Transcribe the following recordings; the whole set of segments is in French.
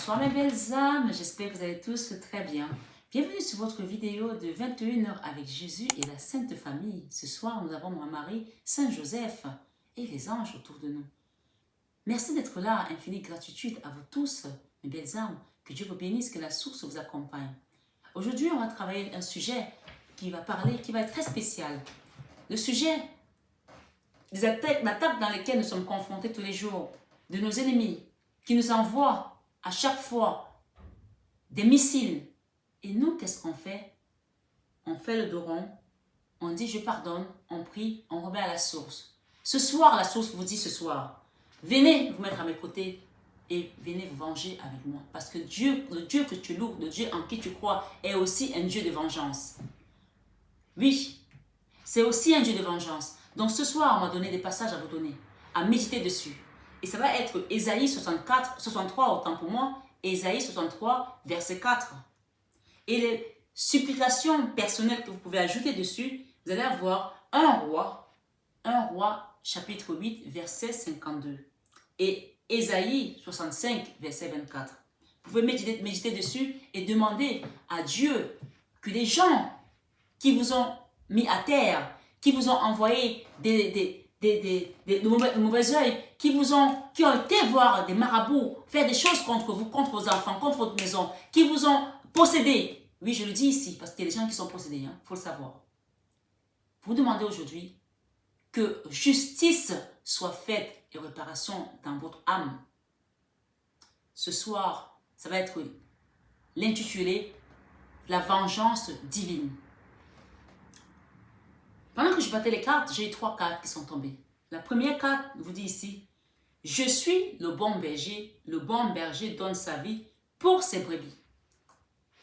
Bonsoir mes belles âmes, j'espère que vous allez tous très bien. Bienvenue sur votre vidéo de 21 heures avec Jésus et la Sainte Famille. Ce soir, nous avons Marie, Saint Joseph et les anges autour de nous. Merci d'être là, infinie gratitude à vous tous, mes belles âmes. Que Dieu vous bénisse, que la source vous accompagne. Aujourd'hui, on va travailler un sujet qui va être très spécial. Le sujet des attaques dans lesquelles nous sommes confrontés tous les jours, de nos ennemis, qui nous envoient à chaque fois des missiles. Et nous, qu'est-ce qu'on fait? On fait le dos rond, on dit je pardonne, on prie, on remet à la source. Ce soir, la source vous dit ce soir, venez vous mettre à mes côtés et venez vous venger avec moi. Parce que Dieu, le Dieu que tu loues, le Dieu en qui tu crois, est aussi un Dieu de vengeance. Oui, c'est aussi un Dieu de vengeance. Donc ce soir, on m'a donné des passages à vous donner, à méditer dessus. Et ça va être Ésaïe 63, autant pour moi, Ésaïe 63, verset 4. Et les supplications personnelles que vous pouvez ajouter dessus, vous allez avoir 1 roi chapitre 8, verset 52. Et Ésaïe 65, verset 24. Vous pouvez méditer dessus et demander à Dieu que les gens qui vous ont mis à terre, qui vous ont envoyé de mauvais oeils, qui ont été voir des marabouts, faire des choses contre vous, contre vos enfants, contre votre maison, qui vous ont possédé. Oui, je le dis ici, parce qu'il y a des gens qui sont possédés, il faut le savoir. Vous demandez aujourd'hui que justice soit faite et réparation dans votre âme. Ce soir, ça va être l'intitulé « La vengeance divine ». Pendant que je battais les cartes, j'ai eu 3 cartes qui sont tombées. La première carte vous dit ici, « Je suis le bon berger donne sa vie pour ses brebis. »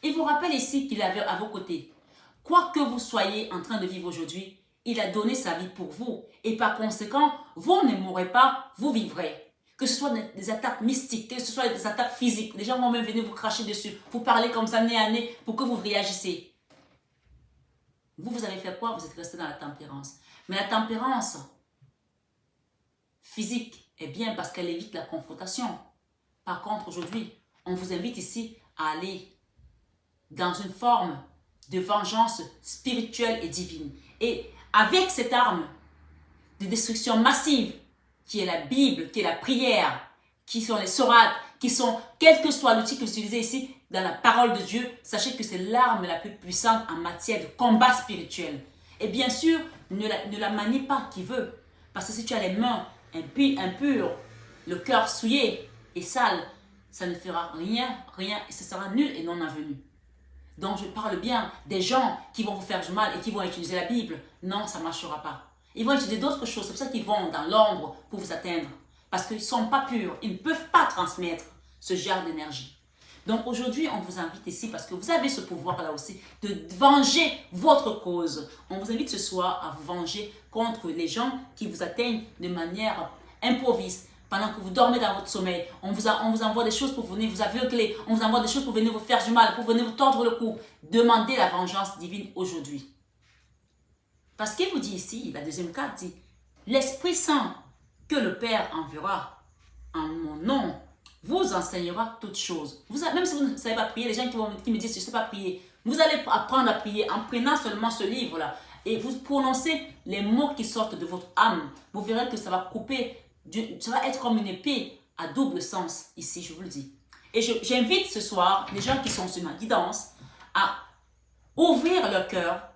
Il vous rappelle ici qu'il est à vos côtés. Quoi que vous soyez en train de vivre aujourd'hui, il a donné sa vie pour vous. Et par conséquent, vous ne mourrez pas, vous vivrez. Que ce soit des attaques mystiques, que ce soit des attaques physiques. Les gens vont même venir vous cracher dessus, vous parler comme ça nez à nez pour que vous réagissez. Vous avez fait quoi? Vous êtes resté dans la tempérance. Mais la tempérance physique est bien parce qu'elle évite la confrontation. Par contre, aujourd'hui, on vous invite ici à aller dans une forme de vengeance spirituelle et divine. Et avec cette arme de destruction massive, qui est la Bible, qui est la prière, qui sont les sourates, qui sont, quel que soit l'outil que vous utilisez ici, dans la parole de Dieu, sachez que c'est l'arme la plus puissante en matière de combat spirituel. Et bien sûr, ne la manie pas qui veut. Parce que si tu as les mains impures, le cœur souillé et sale, ça ne fera rien, et ce sera nul et non avenu. Donc je parle bien des gens qui vont vous faire du mal et qui vont utiliser la Bible. Non, ça ne marchera pas. Ils vont utiliser d'autres choses. C'est pour ça qu'ils vont dans l'ombre pour vous atteindre. Parce qu'ils ne sont pas purs. Ils ne peuvent pas transmettre ce genre d'énergie. Donc aujourd'hui, on vous invite ici parce que vous avez ce pouvoir-là aussi de venger votre cause. On vous invite ce soir à vous venger contre les gens qui vous atteignent de manière improviste. Pendant que vous dormez dans votre sommeil, on vous envoie des choses pour venir vous aveugler, on vous envoie des choses pour venir vous faire du mal, pour venir vous tordre le cou. Demandez la vengeance divine aujourd'hui. Parce qu'il vous dit ici, la deuxième carte dit, l'Esprit Saint que le Père enverra en mon nom vous enseignera toutes choses. Même si vous ne savez pas prier, les gens qui me disent je ne sais pas prier, vous allez apprendre à prier en prenant seulement ce livre-là et vous prononcez les mots qui sortent de votre âme. Vous verrez que ça va couper. Ça va être comme une épée à double sens, ici, je vous le dis. Et j'invite ce soir les gens qui sont sur ma guidance à ouvrir leur cœur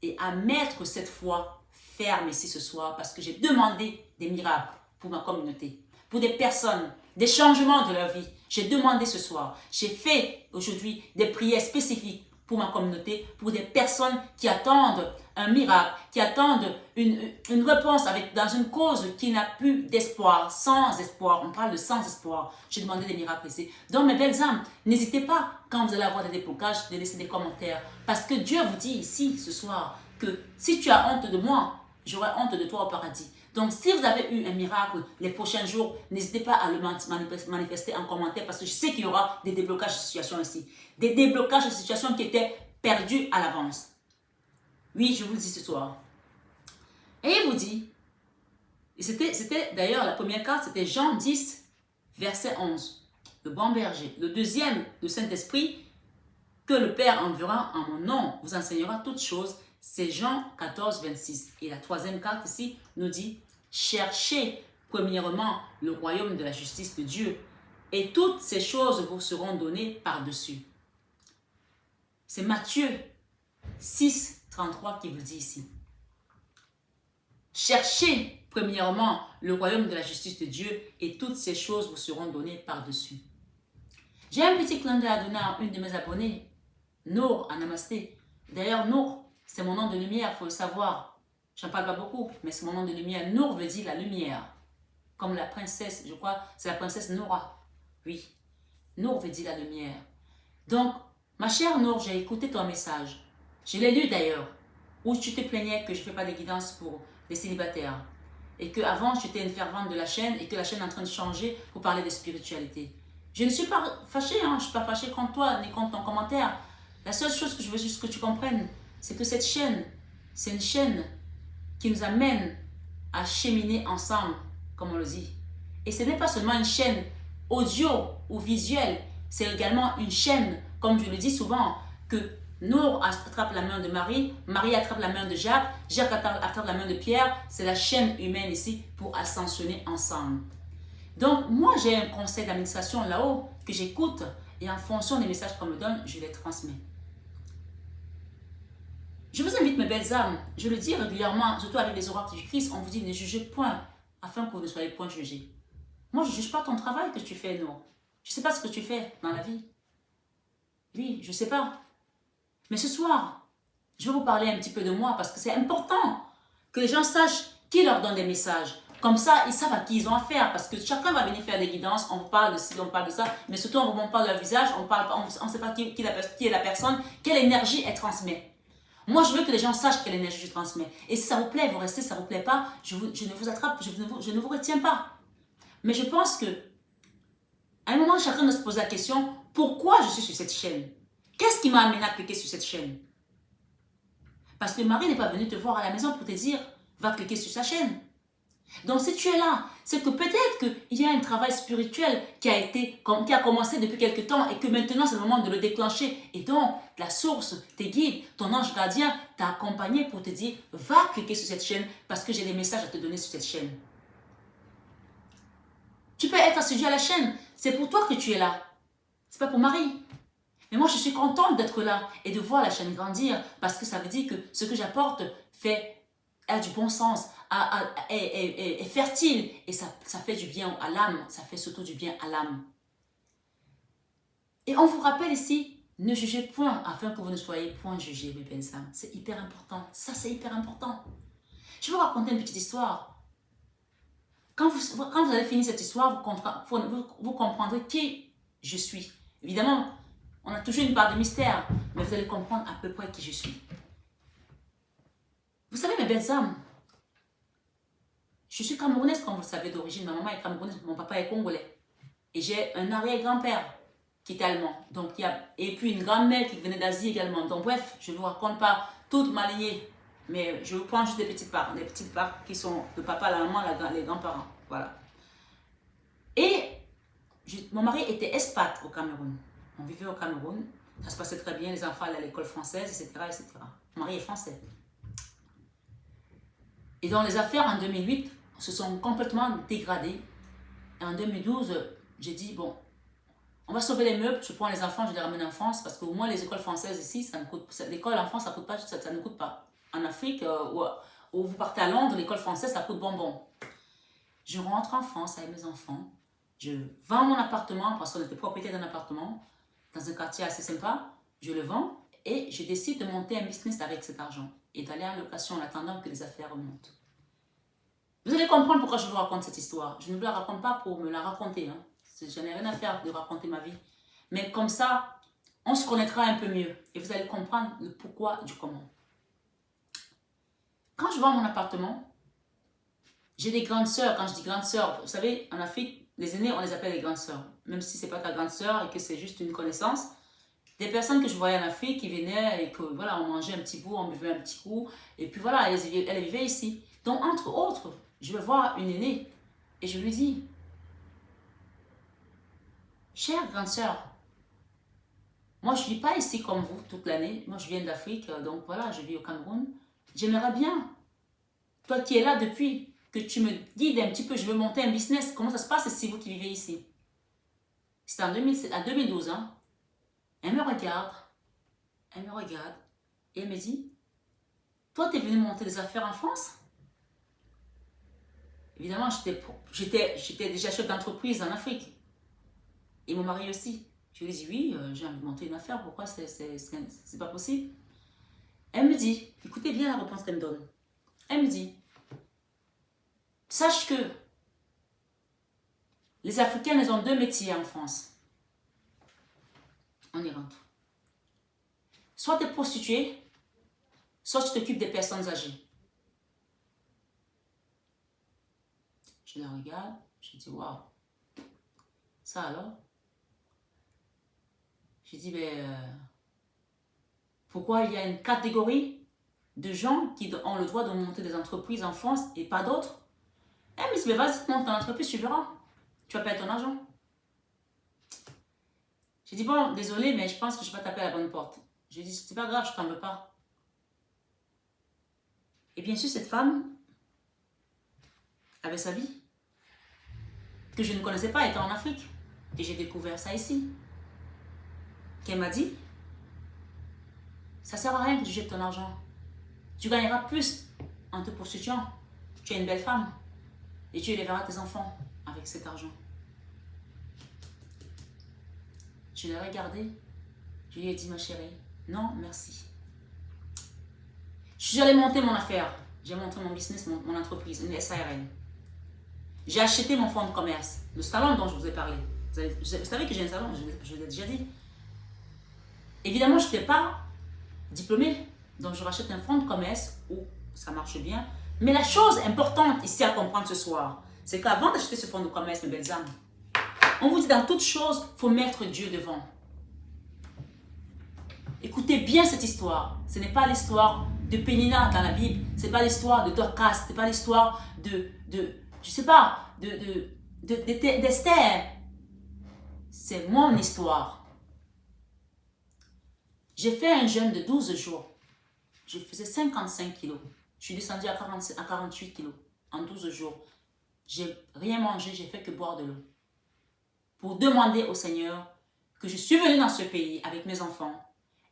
et à mettre cette foi ferme ici ce soir parce que j'ai demandé des miracles pour ma communauté, pour des personnes, des changements de leur vie. J'ai demandé ce soir, j'ai fait aujourd'hui des prières spécifiques pour ma communauté, pour des personnes qui attendent un miracle, qui attendent une réponse dans une cause qui n'a plus d'espoir, sans espoir. On parle de sans espoir. J'ai demandé des miracles ici. Donc mes belles âmes, n'hésitez pas quand vous allez avoir des déblocages de laisser des commentaires. Parce que Dieu vous dit ici ce soir que si tu as honte de moi, j'aurai honte de toi au paradis. Donc si vous avez eu un miracle les prochains jours, n'hésitez pas à le manifester en commentaire parce que je sais qu'il y aura des déblocages de situations ici. Des déblocages de situations qui étaient perdues à l'avance. Oui, je vous le dis ce soir. Et il vous dit, et c'était d'ailleurs la première carte, c'était Jean 10, verset 11. le bon berger. Le deuxième, le Saint-Esprit, que le Père enverra en mon nom, vous enseignera toutes choses. C'est Jean 14, 26. Et la troisième carte ici nous dit, cherchez premièrement le royaume de la justice de Dieu, et toutes ces choses vous seront données par-dessus. C'est Matthieu 6, 33 qui vous dit ici. Cherchez premièrement le royaume de la justice de Dieu, et toutes ces choses vous seront données par-dessus. J'ai un petit clin d'œil à donner à une de mes abonnées, Nour, à Namasté. D'ailleurs, Nour, c'est mon nom de lumière, il faut le savoir. Je n'en parle pas beaucoup, mais c'est mon nom de lumière. Nour veut dire la lumière. Comme la princesse, je crois, c'est la princesse Noura. Oui, Nour veut dire la lumière. Donc, ma chère Nour, j'ai écouté ton message. Je l'ai lu d'ailleurs, où tu te plaignais que je ne fais pas de guidance pour les célibataires. Et qu'avant, j'étais une fervente de la chaîne et que la chaîne est en train de changer pour parler de spiritualité. Je ne suis pas fâchée, je ne suis pas fâchée contre toi ni contre ton commentaire. La seule chose que je veux juste que tu comprennes, c'est que cette chaîne, c'est une chaîne qui nous amène à cheminer ensemble, comme on le dit. Et ce n'est pas seulement une chaîne audio ou visuelle, c'est également une chaîne, comme je le dis souvent, que Nour attrape la main de Marie, Marie attrape la main de Jacques, Jacques attrape la main de Pierre. C'est la chaîne humaine ici pour ascensionner ensemble. Donc, moi, j'ai un conseil d'administration là-haut que j'écoute et en fonction des messages qu'on me donne, je les transmets. Je vous invite, mes belles âmes, je le dis régulièrement, surtout avec les oracles du Christ, on vous dit ne jugez point, afin que vous ne soyez point jugés. Moi, je ne juge pas ton travail que tu fais, non. Je ne sais pas ce que tu fais dans la vie. Oui, je ne sais pas. Mais ce soir, je vais vous parler un petit peu de moi parce que c'est important que les gens sachent qui leur donne des messages. Comme ça, ils savent à qui ils ont affaire parce que chacun va venir faire des guidances, on vous parle de ci, on parle de ça, mais surtout on ne vous montre pas leur visage, on ne sait pas qui est la personne, quelle énergie elle transmet. Moi, je veux que les gens sachent quelle énergie je transmets. Et si ça vous plaît, vous restez, si ça ne vous plaît pas, je ne vous attrape, je ne vous retiens pas. Mais je pense que à un moment, chacun doit se poser la question, pourquoi je suis sur cette chaîne? Qu'est-ce qui m'a amené à cliquer sur cette chaîne? Parce que Marie n'est pas venue te voir à la maison pour te dire, va cliquer sur sa chaîne. Donc si tu es là, c'est que peut-être qu'il y a un travail spirituel qui a commencé depuis quelque temps et que maintenant c'est le moment de le déclencher. Et donc, la source, tes guides, ton ange gardien t'a accompagné pour te dire, va cliquer sur cette chaîne parce que j'ai des messages à te donner sur cette chaîne. Tu peux être assidu à la chaîne, c'est pour toi que tu es là. C'est pas pour Marie. Mais moi, je suis contente d'être là et de voir la chaîne grandir parce que ça veut dire que ce que j'apporte a du bon sens, est fertile et ça fait du bien à l'âme, ça fait surtout du bien à l'âme. Et on vous rappelle ici, ne jugez point afin que vous ne soyez point jugés, mes belles âmes. C'est hyper important, ça c'est hyper important. Je vais vous raconter une petite histoire. Quand vous allez finir cette histoire, vous comprendrez qui je suis. Évidemment, on a toujours une part de mystère, mais vous allez comprendre à peu près qui je suis. Vous savez, mes belles âmes, je suis camerounaise, comme vous le savez, d'origine. Ma maman est camerounaise, mon papa est congolais. Et j'ai un arrière-grand-père qui est allemand. Donc, et puis une grand-mère qui venait d'Asie également. Donc, bref, je ne vous raconte pas toute ma lignée, mais je vous prends juste des petites parts qui sont le papa, la maman, les grands-parents. Voilà. Et mon mari était expat au Cameroun. On vivait au Cameroun. Ça se passait très bien, les enfants allaient à l'école française, etc., etc. Mon mari est français. Et dans les affaires, en 2008, se sont complètement dégradées. Et en 2012, j'ai dit, bon, on va sauver les meubles, je prends les enfants, je les ramène en France, parce qu'au moins les écoles françaises ici, ça ne coûte, l'école en France, ça ne coûte pas. En Afrique, où vous partez à Londres, l'école française, ça coûte bonbon. Je rentre en France avec mes enfants, je vends mon appartement, parce qu'on était propriétaire d'un appartement, dans un quartier assez sympa, je le vends, et je décide de monter un business avec cet argent, et d'aller en location en attendant que les affaires remontent. Vous allez comprendre pourquoi je vous raconte cette histoire. Je ne vous la raconte pas pour me la raconter. Je n'ai rien à faire de raconter ma vie. Mais comme ça, on se connaîtra un peu mieux. Et vous allez comprendre le pourquoi du comment. Quand je vends mon appartement, j'ai des grandes sœurs. Quand je dis grandes sœurs, vous savez, en Afrique, les aînés, on les appelle les grandes sœurs. Même si ce n'est pas ta grande sœur et que c'est juste une connaissance. Des personnes que je voyais en Afrique qui venaient et que voilà, on mangeait un petit bout, on buvait un petit coup. Et puis voilà, elles vivaient ici. Donc, entre autres, je vais voir une aînée et je lui dis, Chère grande sœur, moi je ne vis pas ici comme vous toute l'année. Moi je viens d'Afrique, donc voilà, je vis au Cameroun. J'aimerais bien, toi qui es là depuis, que tu me guides un petit peu, je veux monter un business. Comment ça se passe si vous qui vivez ici? C'était en 2012, hein. Elle me regarde, et elle me dit, toi tu es venu monter des affaires en France? Évidemment, j'étais déjà chef d'entreprise en Afrique. Et mon mari aussi. Je lui ai dit, oui, j'ai envie de monter une affaire, pourquoi c'est pas possible? Elle me dit, écoutez bien la réponse qu'elle me donne. Elle me dit, sache que les Africains, ils ont deux métiers en France. On y rentre. Soit tu es prostituée, soit tu t'occupes des personnes âgées. Je la regarde, je dis, waouh, ça alors? Je dis, pourquoi il y a une catégorie de gens qui ont le droit de monter des entreprises en France et pas d'autres? Elle me dit, mais vas-y, monte ton entreprise, tu verras. Tu vas perdre ton argent. J'ai dit, bon, désolé, mais je pense que je vais pas taper à la bonne porte. J'ai dit, c'est pas grave, je t'en veux pas. Et bien sûr, cette femme avait sa vie, que je ne connaissais pas étant en Afrique. Et j'ai découvert ça ici. Qu'elle m'a dit, ça sert à rien que tu jettes ton argent. Tu gagneras plus en te prostituant. Tu es une belle femme. Et tu élèveras tes enfants avec cet argent. Je l'ai regardée. Je lui ai dit, ma chérie, non, merci. Je suis allée monter mon affaire. J'ai monté mon business, mon entreprise, une SARL. J'ai acheté mon fonds de commerce, le salon dont je vous ai parlé. Vous savez que j'ai un salon, je l'ai déjà dit. Évidemment, je n'étais pas diplômée, donc je rachète un fonds de commerce où ça marche bien. Mais la chose importante ici à comprendre ce soir, c'est qu'avant d'acheter ce fonds de commerce, mes belles âmes, on vous dit dans toute chose, il faut mettre Dieu devant. Écoutez bien cette histoire. Ce n'est pas l'histoire de Pénina dans la Bible. Ce n'est pas l'histoire de Dorcas. Ce n'est pas l'histoire je sais pas, d'Esther. C'est mon histoire. J'ai fait un jeûne de 12 jours. Je faisais 55 kilos. Je suis descendue à 48 kilos en 12 jours. J'ai rien mangé, j'ai fait que boire de l'eau. Pour demander au Seigneur que je suis venue dans ce pays avec mes enfants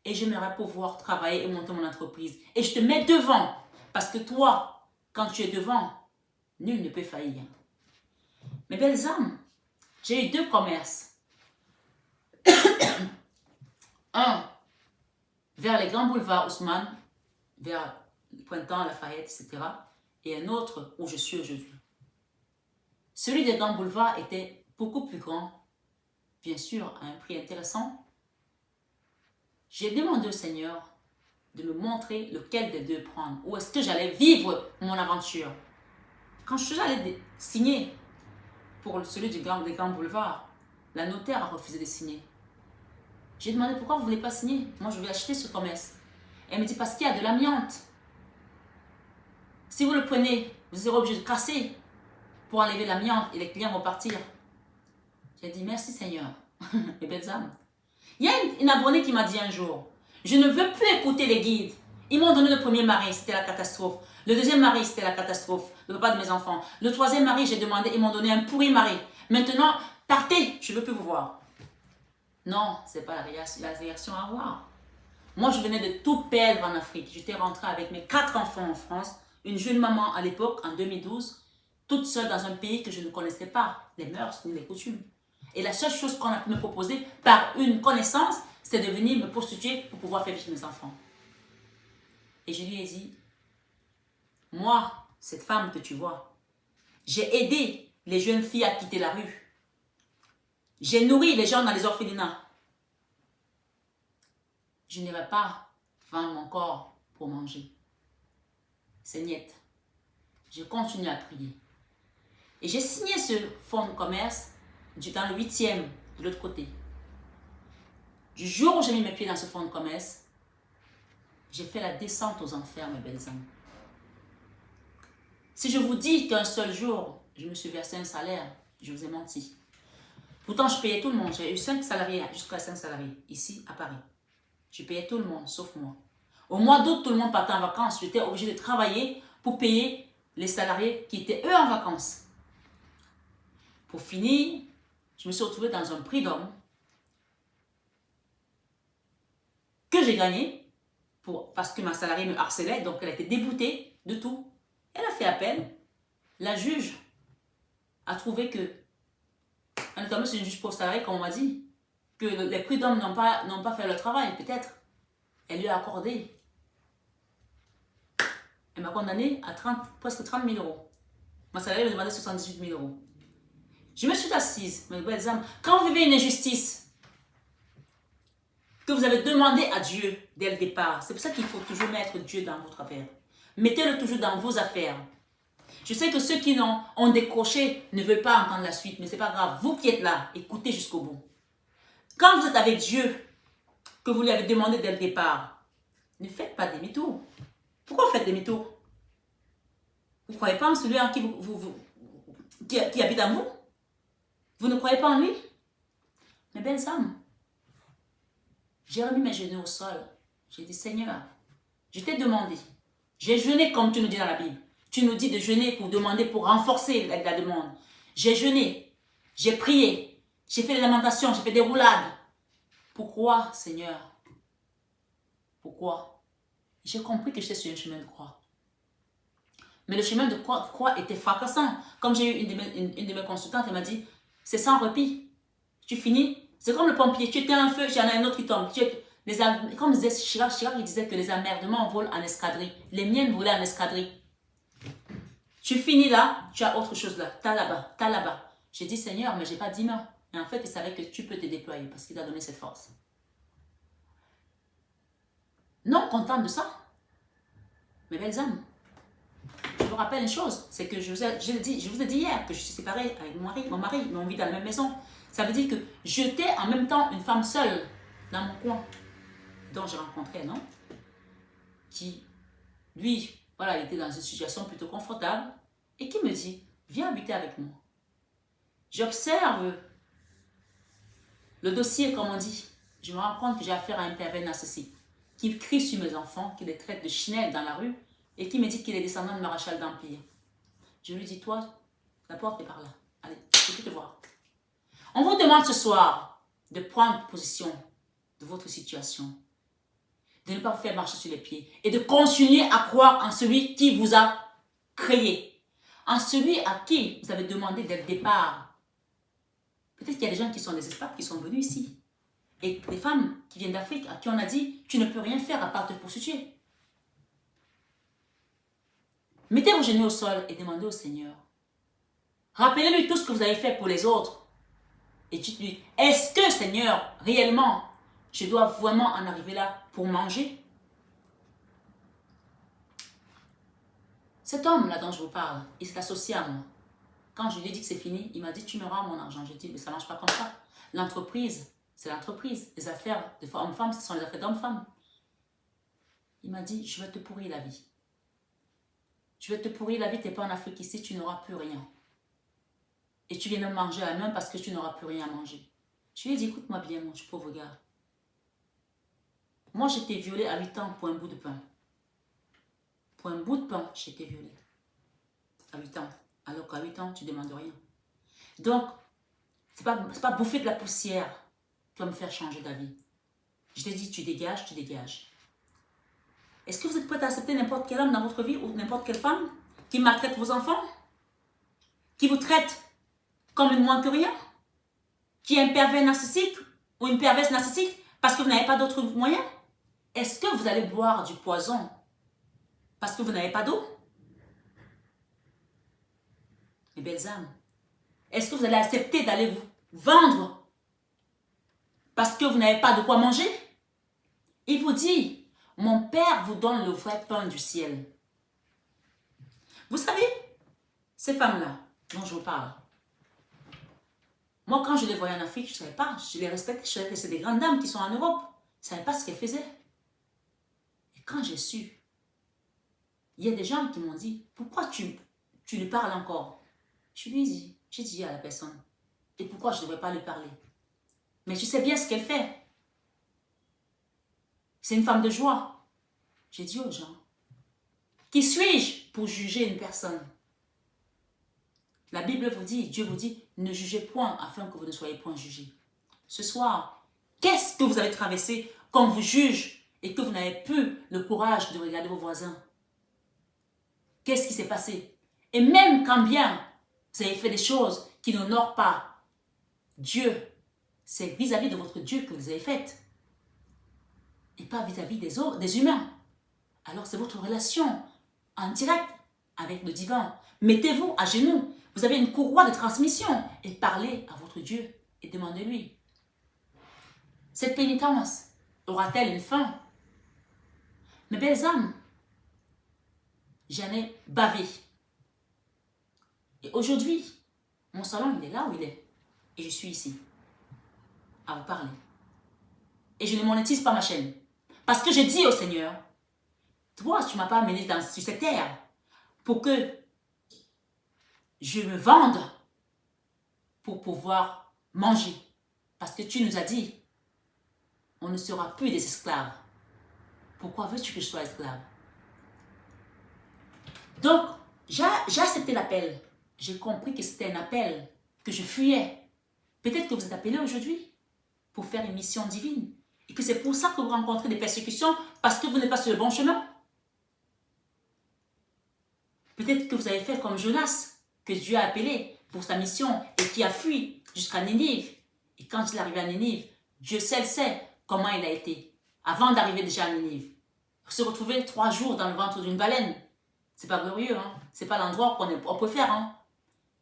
et j'aimerais pouvoir travailler et monter mon entreprise. Et je te mets devant parce que toi, quand tu es devant, nul ne peut faillir. Mes belles âmes, j'ai eu deux commerces. Un vers les grands boulevards Haussmann, vers Pointant, Lafayette, etc. Et un autre où je suis aujourd'hui. Celui des grands boulevards était beaucoup plus grand, bien sûr, à un prix intéressant. J'ai demandé au Seigneur de me montrer lequel des deux prendre. Où est-ce que j'allais vivre mon aventure. Quand je suis allée signer pour celui des grands boulevards, la notaire a refusé de signer. J'ai demandé pourquoi vous ne voulez pas signer. Moi, je vais acheter ce commerce. Elle me dit parce qu'il y a de l'amiante. Si vous le prenez, vous serez obligé de casser pour enlever l'amiante et les clients vont partir. J'ai dit merci Seigneur, mes belles âmes. Il y a une abonnée qui m'a dit un jour, je ne veux plus écouter les guides. Ils m'ont donné le premier mari, c'était la catastrophe. Le deuxième mari, c'était la catastrophe, le papa de mes enfants. Le troisième mari, j'ai demandé, ils m'ont donné un pourri mari. Maintenant, partez, je ne veux plus vous voir. Non, ce n'est pas la réaction à avoir. Moi, je venais de tout perdre en Afrique. J'étais rentrée avec mes 4 enfants en France, une jeune maman à l'époque, en 2012, toute seule dans un pays que je ne connaissais pas, les mœurs ou les coutumes. Et la seule chose qu'on a pu me proposer par une connaissance, c'est de venir me prostituer pour pouvoir faire vivre mes enfants. Et je lui ai dit, moi, cette femme que tu vois, j'ai aidé les jeunes filles à quitter la rue. J'ai nourri les gens dans les orphelinats. Je n'irai pas vendre mon corps pour manger. C'est niette. Je continue à prier. Et j'ai signé ce fonds de commerce dans le 8e, de l'autre côté. Du jour où j'ai mis mes pieds dans ce fonds de commerce, j'ai fait la descente aux enfers, mes belles âmes. Si je vous dis qu'un seul jour, je me suis versé un salaire, je vous ai menti. Pourtant, je payais tout le monde. J'ai eu 5 salariés, jusqu'à 5 salariés, ici à Paris. Je payais tout le monde, sauf moi. Au mois d'août, tout le monde partait en vacances. J'étais obligée de travailler pour payer les salariés qui étaient eux en vacances. Pour finir, je me suis retrouvée dans un prix d'homme que j'ai gagné parce que ma salariée me harcelait, donc elle a été déboutée de tout. Elle a fait appel. La juge a trouvé que, notamment c'est une juge pour salarié, comme on m'a dit, que les prix d'hommes n'ont pas fait leur travail, peut-être. Elle lui a accordé. Elle m'a condamné à presque 30 000 euros. Ma salariée me demandait 78 000 euros. Je me suis assise, mes belles âmes. Quand vous vivez une injustice, que vous avez demandé à Dieu dès le départ, c'est pour ça qu'il faut toujours mettre Dieu dans votre affaire. Mettez-le toujours dans vos affaires. Je sais que ceux qui ont décroché ne veulent pas entendre la suite, mais ce n'est pas grave. Vous qui êtes là, écoutez jusqu'au bout. Quand vous êtes avec Dieu, que vous lui avez demandé dès le départ, ne faites pas demi-tour. Pourquoi vous faites demi-tour? Vous ne croyez pas en celui en qui habite en vous? Vous ne croyez pas en lui? Mes belles âmes, j'ai remis mes genoux au sol. J'ai dit, Seigneur, je t'ai demandé. J'ai jeûné comme tu nous dis dans la Bible. Tu nous dis de jeûner pour demander, pour renforcer la demande. J'ai jeûné, j'ai prié, j'ai fait des lamentations, j'ai fait des roulades. Pourquoi, Seigneur? Pourquoi? J'ai compris que j'étais sur un chemin de croix. Mais le chemin de croix était fracassant. Comme j'ai eu une de mes consultantes, elle m'a dit, c'est sans répit. Tu finis, c'est comme le pompier, tu éteins un feu, il y en a un autre qui tombe. Comme disait Chirac, il disait que les emmerdements volent en escadrille. Les miennes volaient en escadrille. Tu finis là, tu as autre chose là. T'as là-bas, t'as là-bas. J'ai dit, Seigneur, mais j'ai pas 10 mains. Et en fait, il savait que tu peux te déployer parce qu'il t'a donné cette force. Non contente de ça, mes belles âmes, je vous rappelle une chose, c'est que je vous ai dit hier que je suis séparée avec mon mari, mais on vit dans la même maison. Ça veut dire que j'étais en même temps une femme seule dans mon coin, dont j'ai rencontré un homme qui, lui, voilà, il était dans une situation plutôt confortable et qui me dit, viens habiter avec moi. J'observe le dossier, comme on dit. Je me rends compte que j'ai affaire à un pervers narcissique qui crie sur mes enfants, qui les traite de chinelles dans la rue et qui me dit qu'il est descendant de maréchal d'Empire. Je lui dis, toi, la porte est par là. Allez, je peux te voir. On vous demande ce soir de prendre position de votre situation, de ne pas vous faire marcher sur les pieds et de continuer à croire en celui qui vous a créé, en celui à qui vous avez demandé dès le départ. Peut-être qu'il y a des gens qui sont des expats qui sont venus ici. Et des femmes qui viennent d'Afrique, à qui on a dit, tu ne peux rien faire à part te prostituer. Mettez vos genoux au sol et demandez au Seigneur. Rappelez-lui tout ce que vous avez fait pour les autres. Et dites-lui, est-ce que, Seigneur, réellement, je dois vraiment en arriver là pour manger? Cet homme-là dont je vous parle, il s'est associé à moi. Quand je lui ai dit que c'est fini, il m'a dit, tu me rends mon argent. J'ai dit, mais ça ne marche pas comme ça. L'entreprise, c'est l'entreprise. Les affaires de hommes-femmes, ce sont les affaires d'hommes-femmes. Il m'a dit, je vais te pourrir la vie. Je vais te pourrir la vie, tu n'es pas en Afrique ici, tu n'auras plus rien. Et tu viens de manger à la main parce que tu n'auras plus rien à manger. Je lui ai dit, écoute-moi bien, mon pauvre gars. Moi, j'ai été violée à 8 ans pour un bout de pain. Pour un bout de pain, j'ai été violée. À 8 ans. Alors qu'à 8 ans, tu ne demandes rien. Donc, ce n'est pas bouffer de la poussière qui va me faire changer d'avis. Je t'ai dit, tu dégages, tu dégages. Est-ce que vous êtes prêt à accepter n'importe quel homme dans votre vie ou n'importe quelle femme qui maltraite vos enfants? Qui vous traite comme une moins que rien? Qui est un pervers narcissique ou une perverse narcissique parce que vous n'avez pas d'autre moyen? Est-ce que vous allez boire du poison parce que vous n'avez pas d'eau? Mes belles âmes, est-ce que vous allez accepter d'aller vous vendre parce que vous n'avez pas de quoi manger? Il vous dit, mon Père vous donne le vrai pain du ciel. Vous savez, ces femmes-là dont je vous parle, moi quand je les voyais en Afrique, je ne savais pas, je les respectais, je savais que c'est des grandes dames qui sont en Europe. Je ne savais pas ce qu'elles faisaient. Et quand j'ai su, il y a des gens qui m'ont dit, pourquoi tu lui parles encore? Je lui ai dit, j'ai dit à la personne, Et pourquoi je ne devrais pas lui parler? Mais je sais bien ce qu'elle fait. C'est une femme de joie. J'ai dit aux gens, qui suis-je pour juger une personne? La Bible vous dit, Dieu vous dit, ne jugez point afin que vous ne soyez point jugés. Ce soir, qu'est-ce que vous avez traversé quand vous juge et que vous n'avez plus le courage de regarder vos voisins? Qu'est-ce qui s'est passé? Et même quand bien vous avez fait des choses qui n'honorent pas Dieu, c'est vis-à-vis de votre Dieu que vous avez faites. Et pas vis-à-vis des autres, des humains. Alors c'est votre relation en direct avec le divin. Mettez-vous à genoux. Vous avez une courroie de transmission et parlez à votre Dieu et demandez-lui. Cette pénitence aura-t-elle une fin? Mes belles âmes, j'en ai bavé. Et aujourd'hui, mon salon, il est là où il est. Et je suis ici, à vous parler. Et je ne monétise pas ma chaîne. Parce que je dis au Seigneur, toi, tu ne m'as pas amené sur cette terre pour que je me vende pour pouvoir manger. Parce que tu nous as dit, on ne sera plus des esclaves. Pourquoi veux-tu que je sois esclave? Donc, j'ai accepté l'appel. J'ai compris que c'était un appel, que je fuyais. Peut-être que vous êtes appelé aujourd'hui pour faire une mission divine. Et que c'est pour ça que vous rencontrez des persécutions, parce que vous n'êtes pas sur le bon chemin. Peut-être que vous avez fait comme Jonas, que Dieu a appelé pour sa mission et qui a fui jusqu'à Ninive. Et quand il est arrivé à Ninive, Dieu seul sait comment il a été. Avant d'arriver déjà à Ninive. Se retrouver 3 jours dans le ventre d'une baleine. C'est pas glorieux, hein? C'est pas l'endroit qu'on peut faire, hein?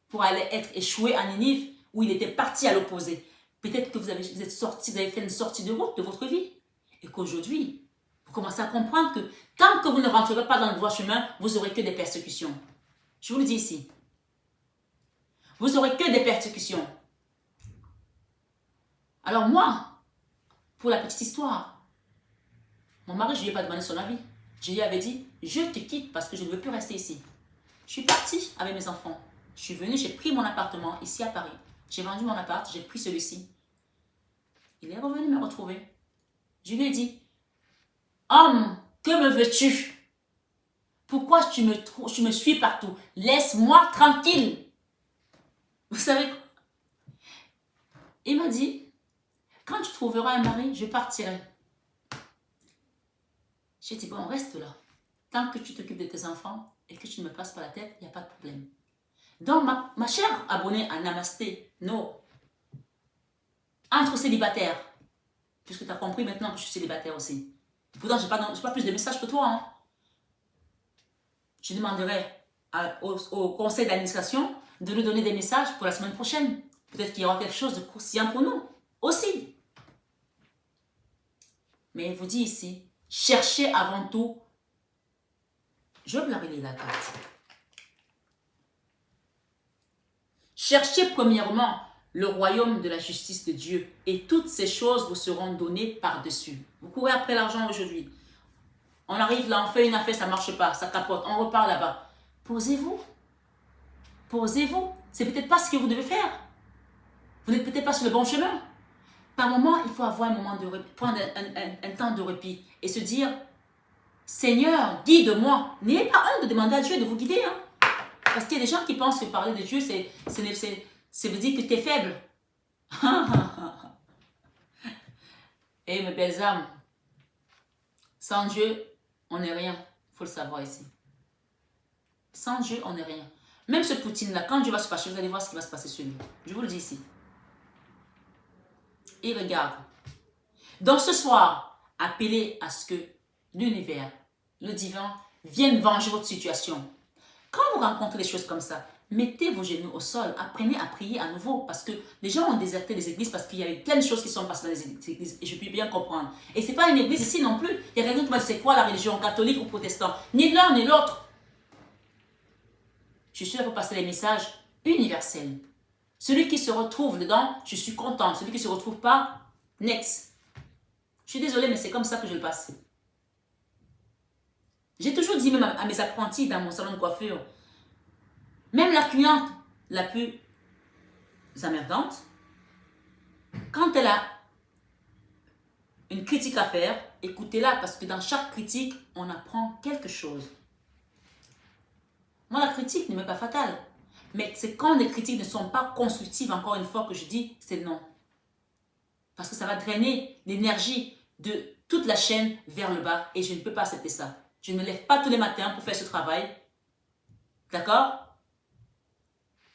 Pour aller être échoué à Ninive, où il était parti à l'opposé. Peut-être que vous avez fait une sortie de route de votre vie. Et qu'aujourd'hui, vous commencez à comprendre que tant que vous ne rentrerez pas dans le droit chemin, vous n'aurez que des persécutions. Je vous le dis ici. Vous n'aurez que des persécutions. Alors moi, pour la petite histoire, mon mari, je ne lui ai pas demandé son avis. Je lui avais dit, je te quitte parce que je ne veux plus rester ici. Je suis partie avec mes enfants. Je suis venue, j'ai pris mon appartement ici à Paris. J'ai vendu mon appart, j'ai pris celui-ci. Il est revenu me retrouver. Je lui ai dit, homme, que me veux-tu? Pourquoi tu me suis partout? Laisse-moi tranquille. Vous savez quoi? Il m'a dit, quand tu trouveras un mari, je partirai. J'ai dit, bon, reste là. Tant que tu t'occupes de tes enfants et que tu ne me passes pas la tête, il n'y a pas de problème. Donc, ma chère abonnée à Namasté, no, entre célibataires, puisque tu as compris maintenant que je suis célibataire aussi. Pourtant, je n'ai pas plus de messages que toi. Hein. Je demanderai au conseil d'administration de nous donner des messages pour la semaine prochaine. Peut-être qu'il y aura quelque chose de croustillant pour nous aussi. Mais il vous dit ici, cherchez avant tout. Je vais vous la relire la carte. Cherchez premièrement le royaume de la justice de Dieu et toutes ces choses vous seront données par-dessus. Vous courez après l'argent aujourd'hui. On arrive là, on fait une affaire, ça ne marche pas, ça capote, on repart là-bas. Posez-vous. Posez-vous. C'est peut-être pas ce que vous devez faire. Vous n'êtes peut-être pas sur le bon chemin. Par moment, il faut avoir un moment de répit, prendre un temps de répit et se dire, Seigneur, guide-moi. N'ayez pas honte de demander à Dieu de vous guider. Hein. Parce qu'il y a des gens qui pensent que parler de Dieu, c'est vous dire que tu es faible. Et mes belles âmes, sans Dieu, on n'est rien. Il faut le savoir ici. Sans Dieu, on n'est rien. Même ce Poutine-là, quand Dieu va se fâcher, vous allez voir ce qui va se passer sur lui. Je vous le dis ici. Et regarde. Donc ce soir, appelez à ce que l'univers, le divin, vienne venger votre situation. Quand vous rencontrez des choses comme ça, mettez vos genoux au sol, apprenez à prier à nouveau parce que les gens ont déserté les églises parce qu'il y a eu plein de choses qui sont passées dans les églises et je peux bien comprendre. Et ce n'est pas une église ici non plus. Il y a quelqu'un qui m'a dit c'est quoi la religion, catholique ou protestant? Ni l'un ni l'autre. Je suis là pour passer les messages universels. Celui qui se retrouve dedans, je suis content. Celui qui ne se retrouve pas, next. Je suis désolée, mais c'est comme ça que je le passe. J'ai toujours dit même à mes apprentis dans mon salon de coiffure, même la cliente la plus emmerdante, quand elle a une critique à faire, écoutez-la parce que dans chaque critique, on apprend quelque chose. Moi, la critique ne m'est pas fatale. Mais c'est quand les critiques ne sont pas constructives, encore une fois, que je dis c'est non. Parce que ça va drainer l'énergie de toute la chaîne vers le bas et je ne peux pas accepter ça. Je ne me lève pas tous les matins pour faire ce travail. D'accord?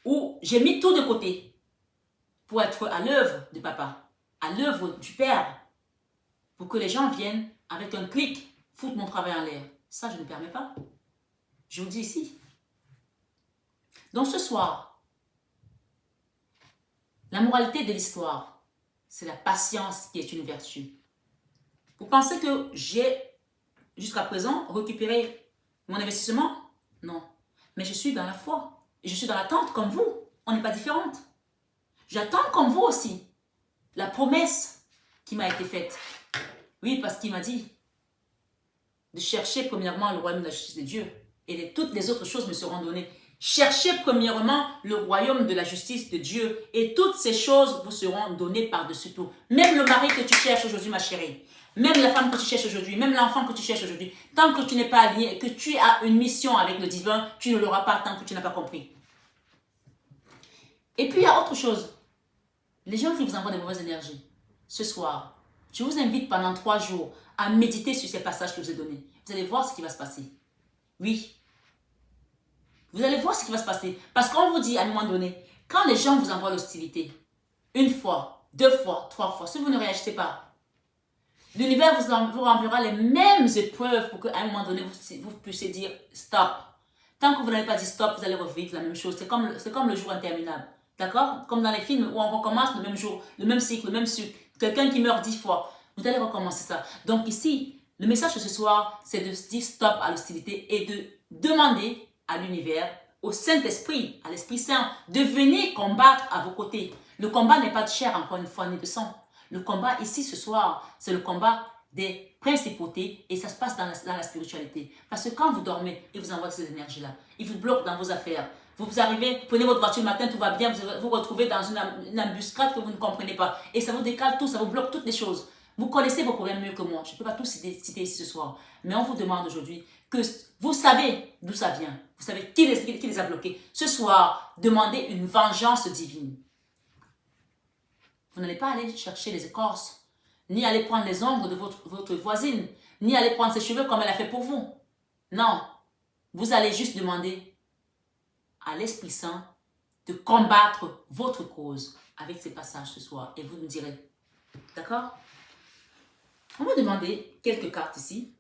Où j'ai mis tout de côté pour être à l'œuvre de papa, à l'œuvre du père, pour que les gens viennent avec un clic, foutre mon travail en l'air. Ça, je ne permets pas. Je vous dis ici. Donc ce soir, la moralité de l'histoire, c'est la patience qui est une vertu. Vous pensez que j'ai, jusqu'à présent, récupéré mon investissement? Non. Mais je suis dans la foi. Et je suis dans l'attente comme vous. On n'est pas différentes. J'attends comme vous aussi la promesse qui m'a été faite. Oui, parce qu'il m'a dit de chercher premièrement le royaume de la justice de Dieu. Et toutes les autres choses me seront données. Cherchez premièrement le royaume de la justice de Dieu. Et toutes ces choses vous seront données par-dessus tout. Même le mari que tu cherches aujourd'hui, ma chérie. Même la femme que tu cherches aujourd'hui. Même l'enfant que tu cherches aujourd'hui. Tant que tu n'es pas allié, que tu as une mission avec le divin, tu ne l'auras pas tant que tu n'as pas compris. Et puis il y a autre chose. Les gens qui vous envoient des mauvaises énergies. Ce soir, je vous invite pendant 3 jours à méditer sur ces passages que je vous ai donnés. Vous allez voir ce qui va se passer. Oui. Vous allez voir ce qui va se passer. Parce qu'on vous dit à un moment donné, quand les gens vous envoient l'hostilité, 1 fois, 2 fois, 3 fois, si vous ne réagissez pas, l'univers vous renverra les mêmes épreuves pour qu'à un moment donné, vous puissiez dire stop. Tant que vous n'avez pas dit stop, vous allez revivre la même chose. C'est comme le jour interminable. D'accord? Comme dans les films où on recommence le même jour, le même cycle, le même cycle. Quelqu'un qui meurt 10 fois. Vous allez recommencer ça. Donc ici, le message de ce soir, c'est de dire stop à l'hostilité et de demander à l'univers, au Saint-Esprit, à l'Esprit Saint, de venir combattre à vos côtés. Le combat n'est pas de chair, encore une fois, ni de sang. Le combat ici ce soir, c'est le combat des principautés et ça se passe dans la spiritualité. Parce que quand vous dormez et vous envoyez ces énergies-là, ils vous bloquent dans vos affaires. Vous arrivez, prenez votre voiture le matin, tout va bien, vous vous retrouvez dans une embuscade que vous ne comprenez pas. Et ça vous décale tout, ça vous bloque toutes les choses. Vous connaissez vos problèmes mieux que moi. Je ne peux pas tous citer ici ce soir. Mais on vous demande aujourd'hui que vous savez d'où ça vient. Vous savez qui les a bloqués. Ce soir, demandez une vengeance divine. Vous n'allez pas aller chercher les écorces, ni aller prendre les ongles de votre voisine, ni aller prendre ses cheveux comme elle a fait pour vous. Non, vous allez juste demander à l'Esprit Saint de combattre votre cause avec ces passages ce soir. Et vous me direz, d'accord? On va demander quelques cartes ici,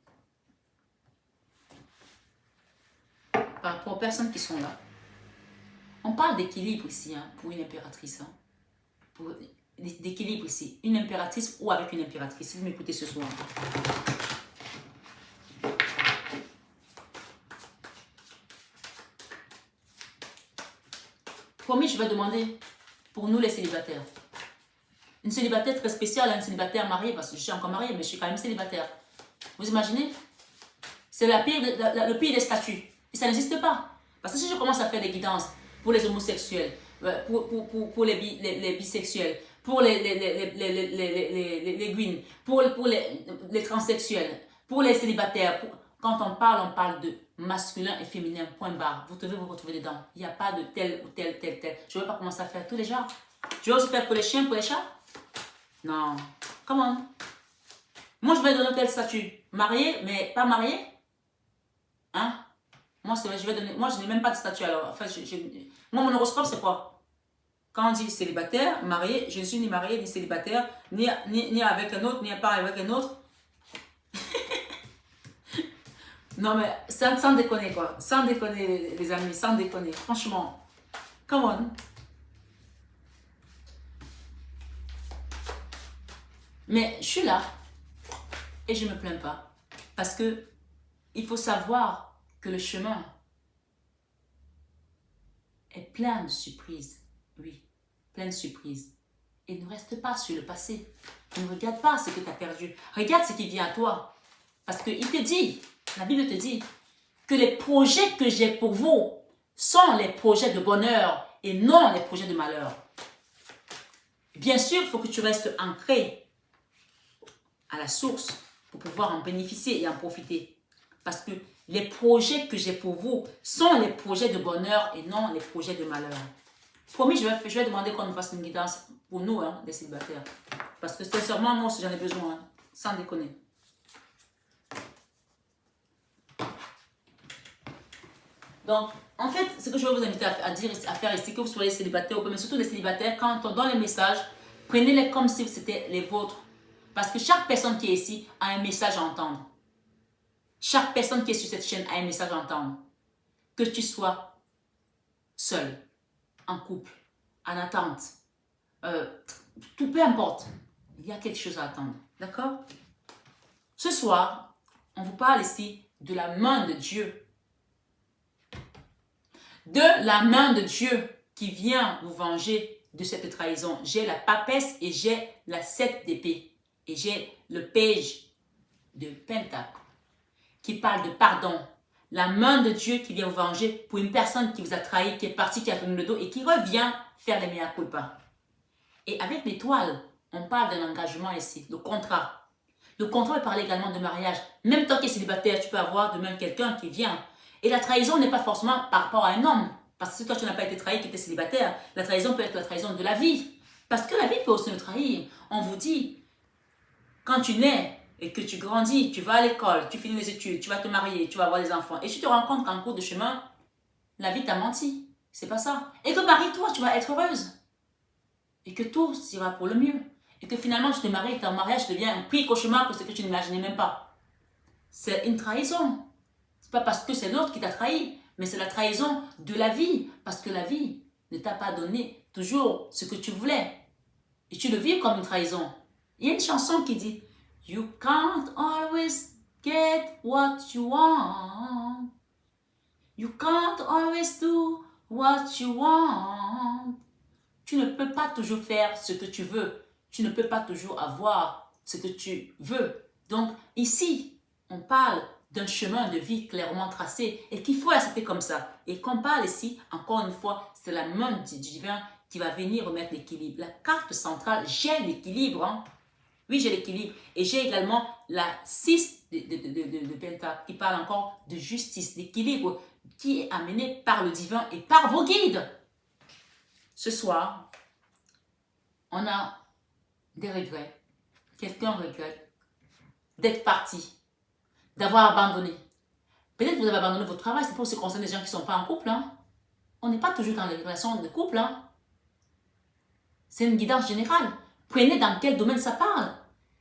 par rapport aux personnes qui sont là. On parle d'équilibre ici, hein, pour une impératrice. Hein, d'équilibre ici. Une impératrice ou avec une impératrice. Si vous m'écoutez ce soir. Promis, je vais demander pour nous les célibataires. Une célibataire très spéciale, une célibataire mariée, parce que je suis encore mariée, mais je suis quand même célibataire. Vous imaginez? C'est le pire des statuts. Et ça n'existe pas. Parce que si je commence à faire des guidances pour les homosexuels, pour les bisexuels, pour les guines, pour les transsexuels, pour les célibataires, quand on parle de masculin et féminin, point barre. Vous devez vous retrouver dedans. Il n'y a pas de tel ou tel. Je ne vais pas commencer à faire tous les genres. Je vais aussi faire pour les chiens, pour les chats. Non. Come on. Moi, je vais donner tel statut. Marié, mais pas marié. Hein? Moi, je n'ai même pas de statut alors. Enfin, moi, mon horoscope, c'est quoi? Quand on dit célibataire, marié, je ne suis ni marié, ni célibataire, ni avec un autre, ni pas avec un autre. Non, mais sans déconner, quoi. Sans déconner, les amis, sans déconner. Franchement. Come on. Mais je suis là. Et je ne me plains pas. Parce que il faut savoir que le chemin est plein de surprises. Oui, plein de surprises. Et ne reste pas sur le passé. Ne regarde pas ce que tu as perdu. Regarde ce qui vient à toi. Parce qu'il te dit, la Bible te dit, que les projets que j'ai pour vous sont les projets de bonheur et non les projets de malheur. Bien sûr, il faut que tu restes ancré à la source pour pouvoir en bénéficier et en profiter. Parce que les projets que j'ai pour vous sont les projets de bonheur et non les projets de malheur. Promis, je vais demander qu'on nous fasse une guidance pour nous, hein, les célibataires. Parce que sincèrement, moi aussi j'en ai besoin, hein, sans déconner. Donc, en fait, ce que je veux vous inviter à faire ici, que vous soyez célibataire ou pas, mais surtout les célibataires, quand on donne les messages, prenez-les comme si c'était les vôtres. Parce que chaque personne qui est ici a un message à entendre. Chaque personne qui est sur cette chaîne a un message à entendre. Que tu sois seul, en couple, en attente, tout peu importe, il y a quelque chose à attendre. D'accord? Ce soir, on vous parle ici de la main de Dieu. De la main de Dieu qui vient vous venger de cette trahison. J'ai la papesse et j'ai la 7 d'épée. Et j'ai le page de pentacle qui parle de pardon. La main de Dieu qui vient vous venger pour une personne qui vous a trahi, qui est partie, qui a tourné le dos et qui revient faire les mea culpa. Et avec l'étoile, on parle d'un engagement ici, le contrat. Le contrat peut parler également de mariage. Même toi qui es célibataire, tu peux avoir de même quelqu'un qui vient. Et la trahison n'est pas forcément par rapport à un homme. Parce que si toi tu n'as pas été trahi, que tu es célibataire, la trahison peut être la trahison de la vie. Parce que la vie peut aussi nous trahir. On vous dit, quand tu nais et que tu grandis, tu vas à l'école, tu finis les études, tu vas te marier, tu vas avoir des enfants. Et tu te rends compte qu'en cours de chemin, la vie t'a menti. C'est pas ça. Et que marie-toi, tu vas être heureuse. Et que tout ira pour le mieux. Et que finalement, tu te maries et ton mariage devient un pire cauchemar que ce que tu n'imaginais même pas. C'est une trahison. C'est pas parce que c'est l'autre qui t'a trahi, mais c'est la trahison de la vie. Parce que la vie ne t'a pas donné toujours ce que tu voulais. Et tu le vis comme une trahison. Il y a une chanson qui dit You can't always get what you want. You can't always do what you want. Tu ne peux pas toujours faire ce que tu veux. Tu ne peux pas toujours avoir ce que tu veux. Donc ici, on parle d'un chemin de vie clairement tracé et qu'il faut accepter comme ça. Et qu'on parle ici, encore une fois, c'est la main du divin qui va venir remettre l'équilibre. La carte centrale, j'ai l'équilibre. Hein. Oui, j'ai l'équilibre. Et j'ai également la 6 de Pentacle qui parle encore de justice, d'équilibre qui est amené par le divin et par vos guides. Ce soir, on a des regrets. Quelqu'un regrette d'être parti, d'avoir abandonné. Peut-être que vous avez abandonné votre travail, c'est pour ce qui concerne les gens qui ne sont pas en couple. Hein. On n'est pas toujours dans les relations de couple. Hein. C'est une guidance générale. Prenez dans quel domaine ça parle.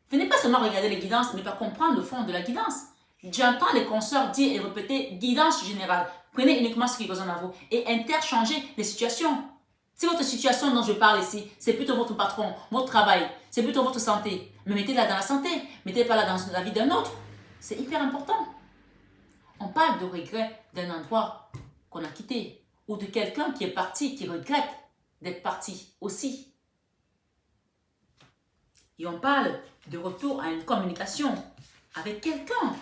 Venez pas seulement regarder les guidances, mais pas comprendre le fond de la guidance. J'entends les consoeurs dire et répéter guidance générale. Prenez uniquement ce qui résonne à vous et interchangez les situations. Si votre situation dont je parle ici, c'est plutôt votre patron, votre travail, c'est plutôt votre santé, mais mettez-la dans la santé, mettez-la pas là dans la vie d'un autre. C'est hyper important. On parle de regret d'un endroit qu'on a quitté ou de quelqu'un qui est parti, qui regrette d'être parti aussi. Et on parle de retour à une communication avec quelqu'un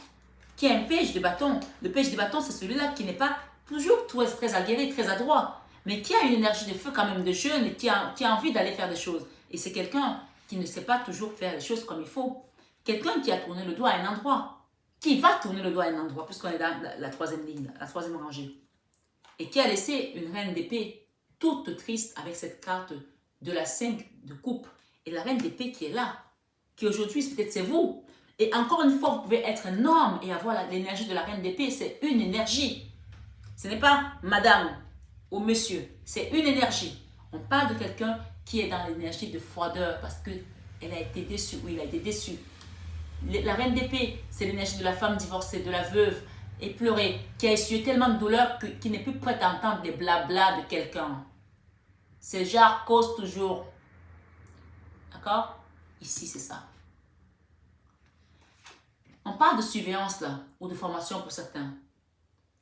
qui a un page de bâton. Le page de bâton, c'est celui-là qui n'est pas toujours très aguerri, très adroit, mais qui a une énergie de feu quand même, de jeune, et qui a envie d'aller faire des choses. Et c'est quelqu'un qui ne sait pas toujours faire les choses comme il faut. Quelqu'un qui a tourné le doigt à un endroit, qui va tourner le doigt à un endroit, puisqu'on est dans la troisième ligne, la troisième rangée. Et qui a laissé une reine d'épée toute triste avec cette carte de la 5 de coupe. Et la reine d'épée qui est là, qui aujourd'hui, peut-être c'est vous. Et encore une fois, vous pouvez être un homme et avoir l'énergie de la reine d'épée. C'est une énergie. Ce n'est pas madame ou monsieur. C'est une énergie. On parle de quelqu'un qui est dans l'énergie de froideur parce qu'elle a été déçue ou il a été déçu. La reine d'épée, c'est l'énergie de la femme divorcée, de la veuve éplorée, qui a essuyé tellement de douleur qui n'est plus prête à entendre les blabla de quelqu'un. C'est genre cause toujours. D'accord? Ici, c'est ça. On parle de surveillance là, ou de formation pour certains.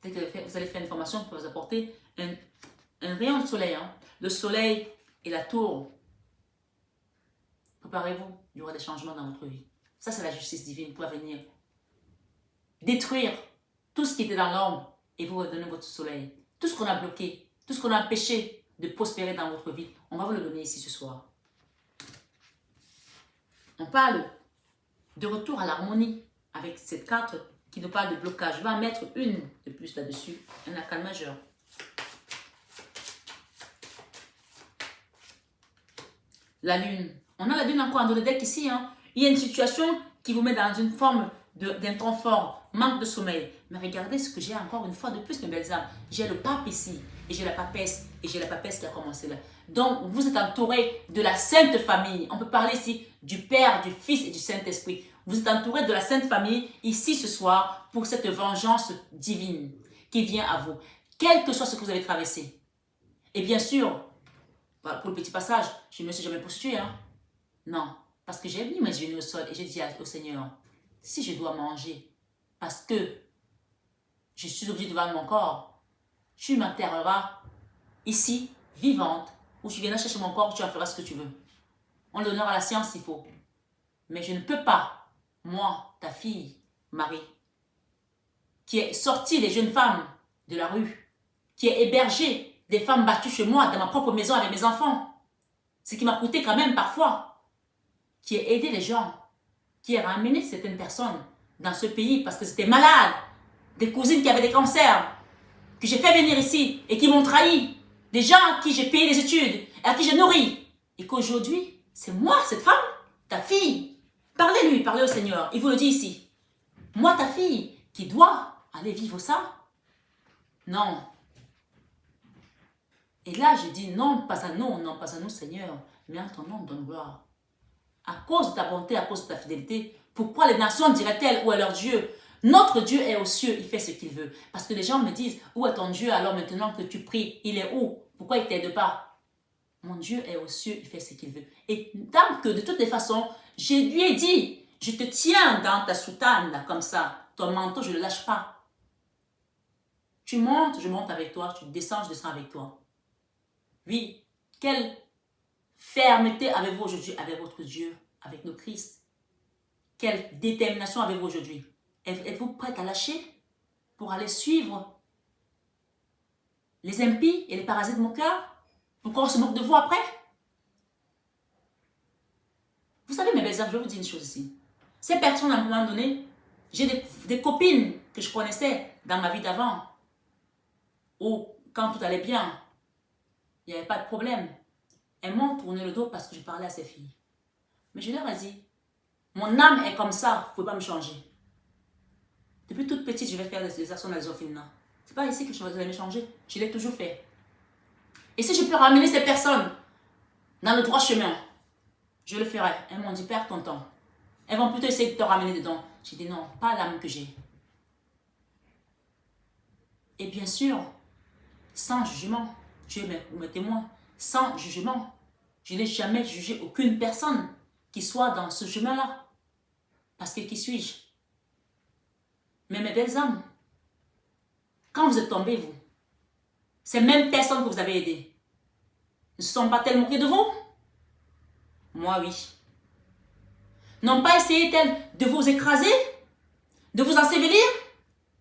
Peut-être que vous allez faire une formation pour vous apporter un rayon de soleil. Hein. Le soleil et la tour. Préparez-vous, il y aura des changements dans votre vie. Ça, c'est la justice divine pour venir détruire tout ce qui était dans l'ombre et vous redonner votre soleil. Tout ce qu'on a bloqué, tout ce qu'on a empêché de prospérer dans votre vie, on va vous le donner ici ce soir. On parle de retour à l'harmonie avec cette carte qui nous parle de blocage. Je vais en mettre une de plus là-dessus, un arcane majeur. La lune. On a la lune encore dans le deck ici. Hein. Il y a une situation qui vous met dans une forme d'inconfort, manque de sommeil. Mais regardez ce que j'ai encore une fois de plus, mes belles âmes. J'ai le pape ici, et j'ai la papesse, et j'ai la papesse qui a commencé là. Donc, vous êtes entouré de la Sainte Famille. On peut parler ici du Père, du Fils et du Saint-Esprit. Vous êtes entouré de la Sainte Famille ici ce soir pour cette vengeance divine qui vient à vous. Quel que soit ce que vous avez traversé. Et bien sûr, pour le petit passage, je ne me suis jamais prostituée. Hein? Non, parce que j'ai mis mes genoux au sol et j'ai dit au Seigneur, si je dois manger, parce que je suis obligée de vendre mon corps, tu m'enterreras ici, vivante, ou tu viendras chercher mon corps, tu en feras ce que tu veux. On l'honneur à la science s'il faut. Mais je ne peux pas, moi, ta fille, Marie, qui est sortie des jeunes femmes de la rue, qui est hébergée des femmes battues chez moi, dans ma propre maison avec mes enfants, ce qui m'a coûté quand même parfois, qui a aidé les gens, qui a ramené certaines personnes dans ce pays parce que c'était malade, des cousines qui avaient des cancers, que j'ai fait venir ici et qui m'ont trahi, des gens à qui j'ai payé les études et à qui j'ai nourri, et qu'aujourd'hui, c'est moi, cette femme, ta fille. Parlez-lui, parlez au Seigneur, il vous le dit ici. Moi, ta fille, qui doit aller vivre ça? Non. Et là, je dis non, pas à nous, non, pas à nous, Seigneur, mais en ton nom, donne gloire. À cause de ta bonté, à cause de ta fidélité, pourquoi les nations diraient-elles où est leur Dieu? Notre Dieu est aux cieux, il fait ce qu'il veut. Parce que les gens me disent, où est ton Dieu alors maintenant que tu pries? Il est où? Pourquoi il ne t'aide pas? Mon Dieu est aux cieux, il fait ce qu'il veut. Et tant que de toutes les façons, je lui ai dit, je te tiens dans ta soutane, là, comme ça. Ton manteau, je ne le lâche pas. Tu montes, je monte avec toi. Tu descends, je descends avec toi. Oui, quelle fermeté avez-vous aujourd'hui avec votre Dieu, avec le Christ? Quelle détermination avez-vous aujourd'hui? Êtes-vous prête à lâcher pour aller suivre les impies et les parasites de mon cœur? Pourquoi on se moque de vous après? Vous savez, mes belles âmes, je vais vous dire une chose ici. Ces personnes, à un moment donné, j'ai des copines que je connaissais dans ma vie d'avant, où quand tout allait bien, il n'y avait pas de problème. Elles m'ont tourné le dos parce que je parlais à ces filles. Mais je leur ai dit, mon âme est comme ça, vous ne pouvez pas me changer. Depuis toute petite, je vais faire des actions dans les orphelinats. Ce n'est pas ici que je vais me changer. Je l'ai toujours fait. Et si je peux ramener ces personnes dans le droit chemin, je le ferai. Elles m'ont dit, perds ton temps. Elles vont plutôt essayer de te ramener dedans. J'ai dit non, pas l'âme que j'ai. Et bien sûr, sans jugement, Dieu est mes témoins, sans jugement. Je n'ai jamais jugé aucune personne qui soit dans ce chemin-là. Parce que qui suis-je? Mais mes belles âmes, quand vous êtes tombés, vous, ces mêmes personnes que vous avez aidées, ne se sont pas tellement moquées de vous? Moi, oui. N'ont pas essayé de vous écraser, de vous ensevelir,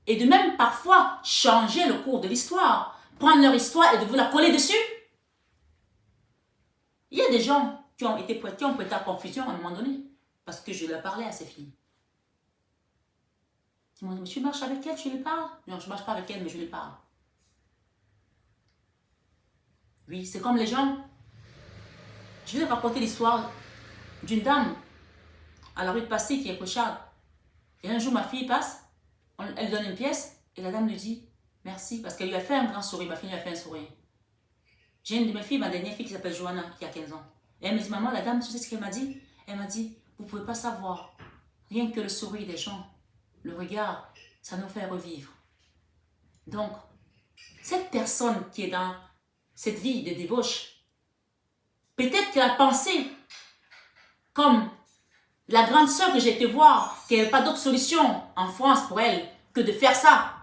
et de même parfois changer le cours de l'histoire, prendre leur histoire et de vous la coller dessus? Il y a des gens qui ont été prêtés, ont prêté à confusion à un moment donné, parce que je leur parlais à ces filles. Ils m'ont dit, mais tu marches avec elle, tu lui parles? Non, je ne marche pas avec elle, mais je lui parle. Oui, c'est comme les gens. Je vais raconter l'histoire d'une dame à la rue de Passy qui est clocharde. Et un jour, ma fille passe, elle donne une pièce, et la dame lui dit, merci, parce qu'elle lui a fait un grand sourire, ma fille lui a fait un sourire. J'ai une de mes filles, ma dernière fille qui s'appelle Johanna, qui a 15 ans. Et elle me dit, maman, la dame, tu sais ce qu'elle m'a dit? Elle m'a dit, vous ne pouvez pas savoir, rien que le sourire des gens, le regard, ça nous fait revivre. Donc, cette personne qui est dans cette vie de débauche, peut-être qu'elle a pensé, comme la grande sœur que j'ai été voir, qu'il n'y avait pas d'autre solution en France pour elle que de faire ça.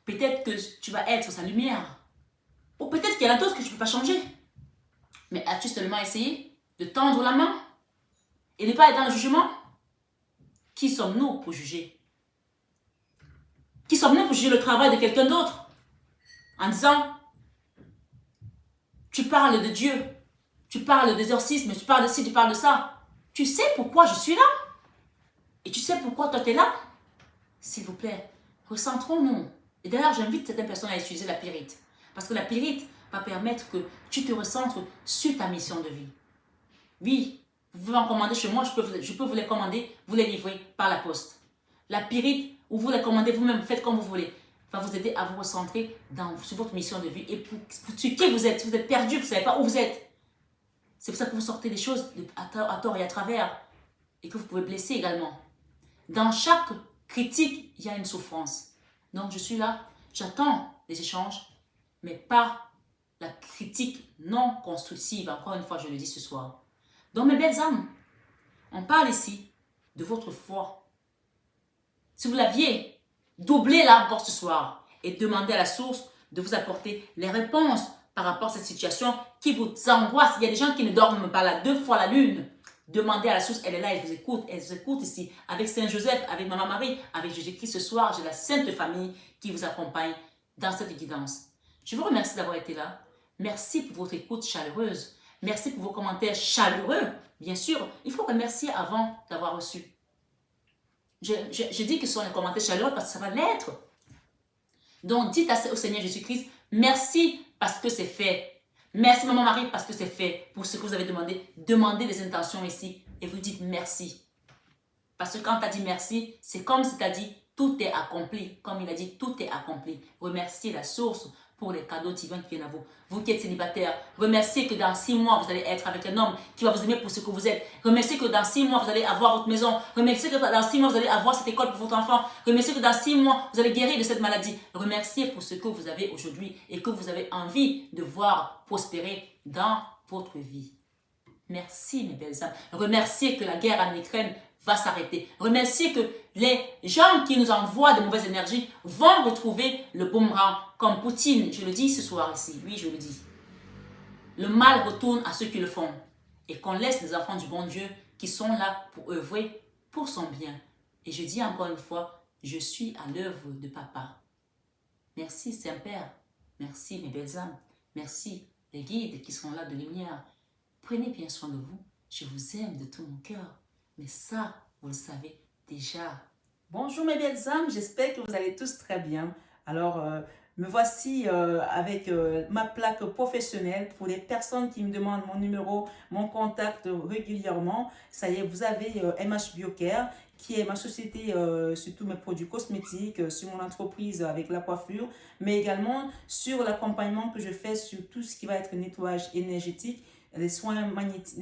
Peut-être que tu vas être sa lumière. Ou peut-être qu'il y en a d'autres que tu ne peux pas changer. Mais as-tu seulement essayé de tendre la main et ne pas être dans le jugement? Qui sommes-nous pour juger? Qui sommes-nous pour juger le travail de quelqu'un d'autre? En disant, tu parles de Dieu, tu parles d'exorcisme, tu parles de ci, tu parles de ça. Tu sais pourquoi je suis là? Et tu sais pourquoi toi tu es là? S'il vous plaît, recentrons-nous. Et d'ailleurs, j'invite certaines personnes à utiliser la pyrite. Parce que la pyrite va permettre que tu te recentres sur ta mission de vie. Oui, vous pouvez en commander chez moi, je peux vous les commander, vous les livrer par la poste. La pyrite, ou vous les commandez vous-même, faites comme vous voulez, va vous aider à vous recentrer sur votre mission de vie et pour qui vous êtes. Si vous êtes perdu, vous ne savez pas où vous êtes. C'est pour ça que vous sortez des choses à tort et à travers et que vous pouvez blesser également. Dans chaque critique, il y a une souffrance. Donc je suis là, j'attends les échanges, mais pas la critique non constructive. Encore une fois, je le dis ce soir. Donc mes belles âmes, on parle ici de votre foi. Si vous l'aviez, doublez-la encore ce soir et demandez à la source de vous apporter les réponses par rapport à cette situation qui vous angoisse. Il y a des gens qui ne dorment pas là 2 fois la lune. Demandez à la source, elle est là, elle vous écoute ici, avec Saint Joseph, avec Maman Marie, avec Jésus-Christ ce soir. J'ai la Sainte Famille qui vous accompagne dans cette guidance. Je vous remercie d'avoir été là. Merci pour votre écoute chaleureuse. Merci pour vos commentaires chaleureux. Bien sûr, il faut remercier avant d'avoir reçu. Je dis que ce sont les commentaires chaleureux parce que ça va l'être. Donc, dites au Seigneur Jésus-Christ, merci parce que c'est fait. Merci Maman Marie parce que c'est fait pour ce que vous avez demandé. Demandez des intentions ici et vous dites merci. Parce que quand tu as dit merci, c'est comme si tu as dit tout est accompli. Comme il a dit, tout est accompli. Remerciez la source pour les cadeaux divins qui viennent à vous. Vous qui êtes célibataire, remerciez que dans 6 mois, vous allez être avec un homme qui va vous aimer pour ce que vous êtes. Remerciez que dans 6 mois, vous allez avoir votre maison. Remerciez que dans 6 mois, vous allez avoir cette école pour votre enfant. Remerciez que dans 6 mois, vous allez guérir de cette maladie. Remerciez pour ce que vous avez aujourd'hui et que vous avez envie de voir prospérer dans votre vie. Merci mes belles âmes. Remerciez que la guerre en Ukraine va s'arrêter. Remerciez que les gens qui nous envoient de mauvaises énergies vont retrouver le boomerang comme Poutine. Je le dis ce soir ici. Oui, je le dis. Le mal retourne à ceux qui le font. Et qu'on laisse les enfants du bon Dieu qui sont là pour œuvrer pour son bien. Et je dis encore une fois, je suis à l'œuvre de Papa. Merci Saint-Père. Merci mes belles âmes. Merci les guides qui sont là de lumière. Prenez bien soin de vous. Je vous aime de tout mon cœur. Mais ça, vous le savez déjà. Bonjour mes belles âmes, j'espère que vous allez tous très bien. Alors, me voici avec ma plaque professionnelle pour les personnes qui me demandent mon numéro, mon contact régulièrement. Ça y est, vous avez MH Biocare, qui est ma société sur tous mes produits cosmétiques, sur mon entreprise avec la coiffure, mais également sur l'accompagnement que je fais sur tout ce qui va être nettoyage énergétique, les soins de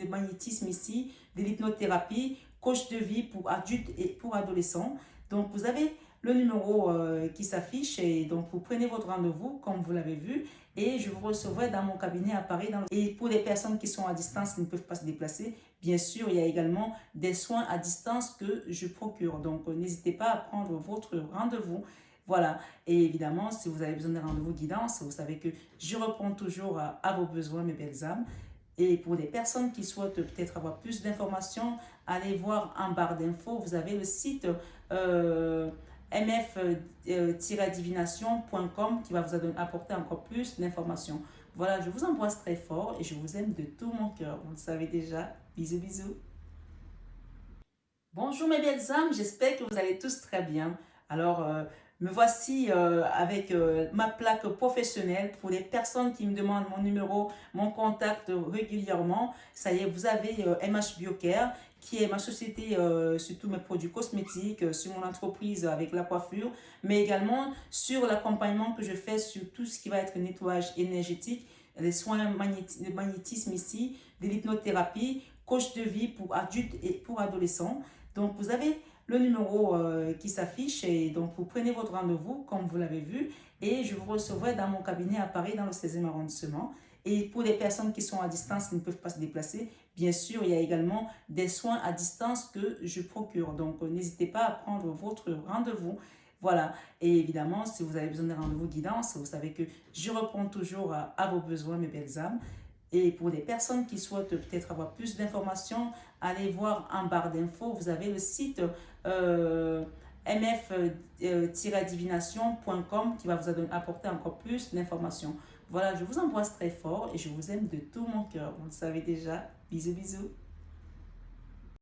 magnétisme ici, de l'hypnothérapie, coach de vie pour adultes et pour adolescents. Donc, vous avez le numéro qui s'affiche et donc vous prenez votre rendez-vous comme vous l'avez vu et je vous recevrai dans mon cabinet à Paris. Et pour les personnes qui sont à distance, qui ne peuvent pas se déplacer, bien sûr, il y a également des soins à distance que je procure. Donc, n'hésitez pas à prendre votre rendez-vous. Voilà, et évidemment, si vous avez besoin d'un rendez-vous guidance, vous savez que je réponds toujours à vos besoins, mes belles âmes. Et pour les personnes qui souhaitent peut-être avoir plus d'informations, allez voir en barre d'infos, vous avez le site mf-divination.com qui va vous apporter encore plus d'informations. Voilà, je vous embrasse très fort et je vous aime de tout mon cœur. Vous le savez déjà. Bisous, bisous. Bonjour mes belles âmes, j'espère que vous allez tous très bien. Alors, me voici avec ma plaque professionnelle pour les personnes qui me demandent mon numéro, mon contact régulièrement. Ça y est, vous avez MH Biocare, qui est ma société sur tous mes produits cosmétiques, sur mon entreprise avec la coiffure, mais également sur l'accompagnement que je fais sur tout ce qui va être nettoyage énergétique, les soins de magnétisme ici, de l'hypnothérapie, coach de vie pour adultes et pour adolescents. Donc, vous avez le numéro qui s'affiche et donc vous prenez votre rendez-vous comme vous l'avez vu et je vous recevrai dans mon cabinet à Paris dans le 16e arrondissement. Et pour les personnes qui sont à distance, qui ne peuvent pas se déplacer, bien sûr, il y a également des soins à distance que je procure. Donc, n'hésitez pas à prendre votre rendez-vous. Voilà, et évidemment, si vous avez besoin d'un rendez-vous guidance, vous savez que je réponds toujours à vos besoins, mes belles âmes. Et pour les personnes qui souhaitent peut-être avoir plus d'informations, allez voir en barre d'infos, vous avez le site mf-divination.com qui va vous apporter encore plus d'informations. Voilà, je vous embrasse très fort et je vous aime de tout mon cœur. Vous le savez déjà. Bisous, bisous.